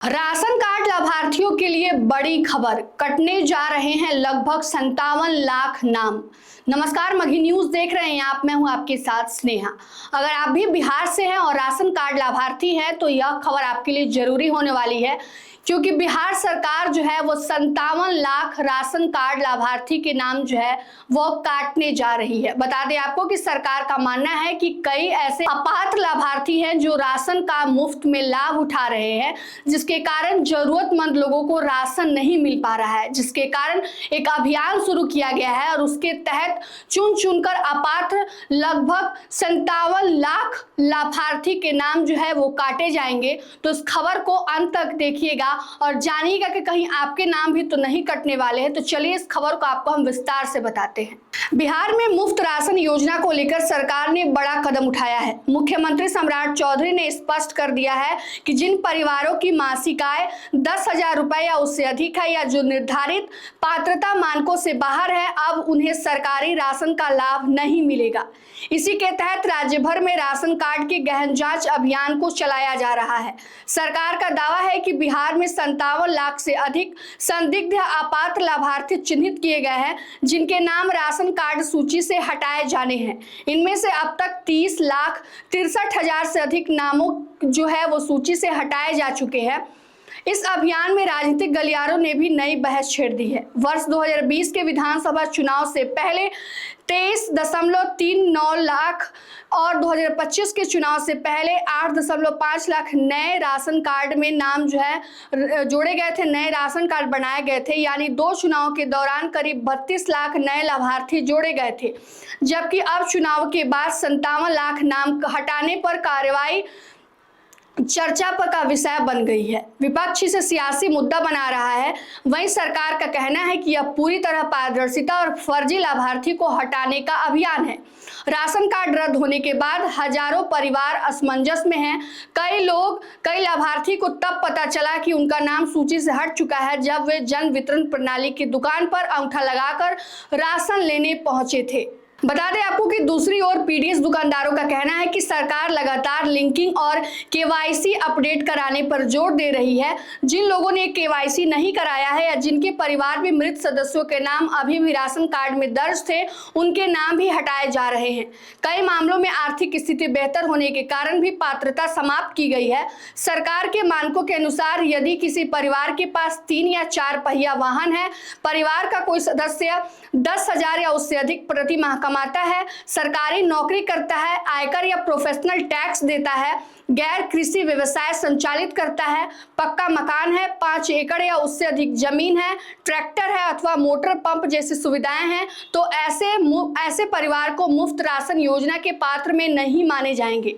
Ration card लाभार्थियों के लिए बड़ी खबर, कटने जा रहे हैं लगभग 57 लाख नाम। नमस्कार, मघी न्यूज देख रहे हैं आप, मैं हूं आपके साथ स्नेहा। अगर आप भी बिहार से हैं और राशन कार्ड लाभार्थी हैं तो यह खबर आपके लिए जरूरी होने वाली है, क्योंकि बिहार सरकार जो है वो 57 लाख राशन कार्ड लाभार्थी के नाम जो है वो काटने जा रही है। बता दें आपको कि सरकार का मानना है कि कई ऐसे अपात्र लाभार्थी हैं जो राशन का मुफ्त में लाभ उठा रहे हैं, जिसके कारण जरूरतमंद लोगों को राशन नहीं मिल पा रहा है, जिसके कारण एक अभियान शुरू किया गया है और उसके तहत चुन चुनकर अपात्र लगभग 57 लाख लाभार्थी के नाम जो है वो काटे जाएंगे। तो इस खबर को अंत तक देखिएगा और जानिएगा कि कहीं आपके नाम भी तो नहीं कटने वाले हैं। तो चलिए इस खबर को आपको हम विस्तार से बताते हैं। बिहार में मुफ्त राशन योजना को लेकर सरकार ने बड़ा कदम उठाया है। मुख्यमंत्री सम्राट चौधरी ने स्पष्ट कर दिया है कि जिन परिवारों की मासिक आय 10,000 रुपए या उससे अधिक है या जो निर्धारित पात्रता मानकों से बाहर है, अब उन्हें सरकारी राशन का लाभ नहीं मिलेगा। इसी के तहत राज्य भर में राशन कार्ड के गहन जांच अभियान को चलाया जा रहा है। सरकार का दावा है कि बिहार में 57 लाख से अधिक संदिग्ध अपात्र लाभार्थी चिन्हित किए गए हैं, जिनके नाम राशन कार्ड सूची से हटाए जाने हैं। इनमें से अब तक 30,63,000 से अधिक नामों जो है वो सूची से हटाए जा चुके हैं। इस अभियान में राजनीतिक गलियारों ने भी नई बहस छेड़ दी है। वर्ष 2020 के विधानसभा चुनाव से पहले 23.39 लाख और 2025 के चुनाव से पहले 8.5 लाख नए राशन कार्ड में नाम जो है जोड़े गए थे, नए राशन कार्ड बनाए गए थे। यानी दो चुनाव के दौरान करीब 32 लाख नए लाभार्थी जोड़े गए थे, जबकि अब चुनाव के बाद 57 लाख नाम हटाने पर कार्रवाई चर्चा का विषय बन गई है। विपक्ष इसे सियासी मुद्दा बना रहा है। वहीं सरकार का कहना है कि यह पूरी तरह पारदर्शिता और फर्जी लाभार्थी को हटाने का अभियान है। राशन कार्ड रद्द होने के बाद हजारों परिवार असमंजस में हैं। कई लाभार्थी को तब पता चला कि उनका नाम सूची से हट चुका है जब वे जन वितरण प्रणाली की दुकान पर अंगूठा लगाकर राशन लेने पहुंचे थे। बता दें आपको कि दूसरी ओर पीडीएस दुकानदारों का कहना है कि सरकार लगातार लिंकिंग और केवाईसी अपडेट कराने पर जोर दे रही है। जिन लोगों ने केवाईसी नहीं कराया है या जिनके परिवार में मृत सदस्यों के नाम अभी भी राशन कार्ड में दर्ज थे, उनके नाम भी हटाए जा रहे हैं। कई मामलों में आर्थिक स्थिति बेहतर होने के कारण भी पात्रता समाप्त की गई है। सरकार के मानकों के अनुसार यदि किसी परिवार के पास 3 या 4 पहिया वाहन है, परिवार का कोई सदस्य 10,000 या उससे अधिक प्रति माह कमाता है, सरकारी नौकरी करता है, आयकर या प्रोफेशनल टैक्स देता है, गैर कृषि व्यवसाय संचालित करता है, पक्का मकान है, 5 एकड़ या उससे अधिक जमीन है, ट्रैक्टर है अथवा मोटर पंप जैसी सुविधाएं हैं, तो ऐसे परिवार को मुफ्त राशन योजना के पात्र में नहीं माने जाएंगे।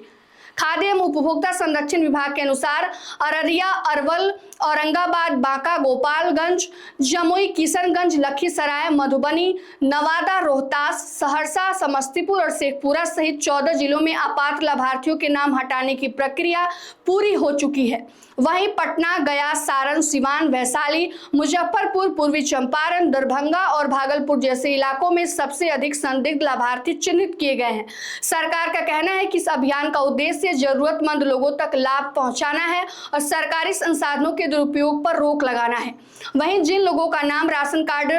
खाद्य एवं उपभोक्ता संरक्षण विभाग के अनुसार अररिया, अरवल, औरंगाबाद, बांका, गोपालगंज, जमुई, किशनगंज, लखीसराय, मधुबनी, नवादा, रोहतास, सहरसा, समस्तीपुर और शेखपुरा सहित 14 जिलों में अपात्र लाभार्थियों के नाम हटाने की प्रक्रिया पूरी हो चुकी है। वहीं पटना, गया, सारण, सिवान, वैशाली, मुजफ्फरपुर, पूर्वी चंपारण, दरभंगा और भागलपुर जैसे इलाकों में सबसे अधिक संदिग्ध लाभार्थी चिन्हित किए गए हैं। सरकार का कहना है कि इस अभियान का उद्देश्य जरूरतमंद लोगों तक लाभ पहुंचाना है और सरकारी संसाधनों के दुरुपयोग पर रोक लगाना है। वहीं जिन लोगों का नाम राशन कार्ड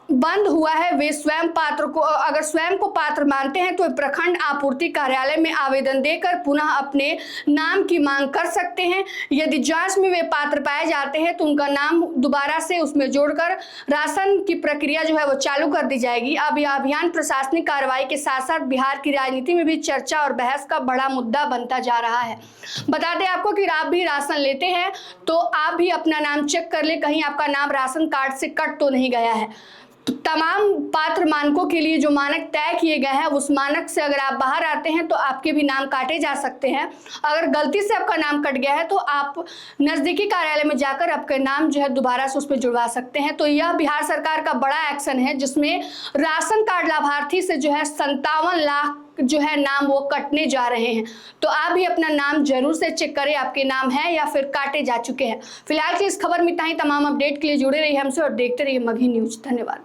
बंद हुआ है, वे अगर स्वयं को पात्र मानते हैं तो प्रखंड आपूर्ति कार्यालय में आवेदन देकर पुनः अपने नाम की मांग कर सकते हैं। यदि जांच में वे पात्र पाए जाते हैं तो उनका नाम दोबारा से उसमें जोड़कर राशन की प्रक्रिया जो है वो चालू कर दी जाएगी। अब यह अभियान प्रशासनिक कार्रवाई के साथ साथ बिहार की राजनीति में भी चर्चा और बहस का बड़ा मुद्दा बनता जा रहा है। बता दें आपको कि आप भी राशन लेते हैं तो आप भी अपना नाम चेक कर ले, कहीं आपका नाम राशन कार्ड से कट तो नहीं गया है। तमाम पात्र मानकों के लिए जो मानक तय किए गए हैं, उस मानक से अगर आप बाहर आते हैं तो आपके भी नाम काटे जा सकते हैं। अगर गलती से आपका नाम कट गया है तो आप नजदीकी कार्यालय में जाकर आपका नाम जो है दोबारा से उस पर जुड़वा सकते हैं। तो यह बिहार सरकार का बड़ा एक्शन है, जिसमें राशन कार्ड लाभार्थी से जो है 57 लाख जो है नाम वो कटने जा रहे हैं। तो आप भी अपना नाम जरूर से चेक करें, आपके नाम है या फिर काटे जा चुके हैं। फिलहाल की इस खबर में इतना ही। तमाम अपडेट के लिए जुड़े रहिए हमसे और देखते रहिए मघी न्यूज। धन्यवाद।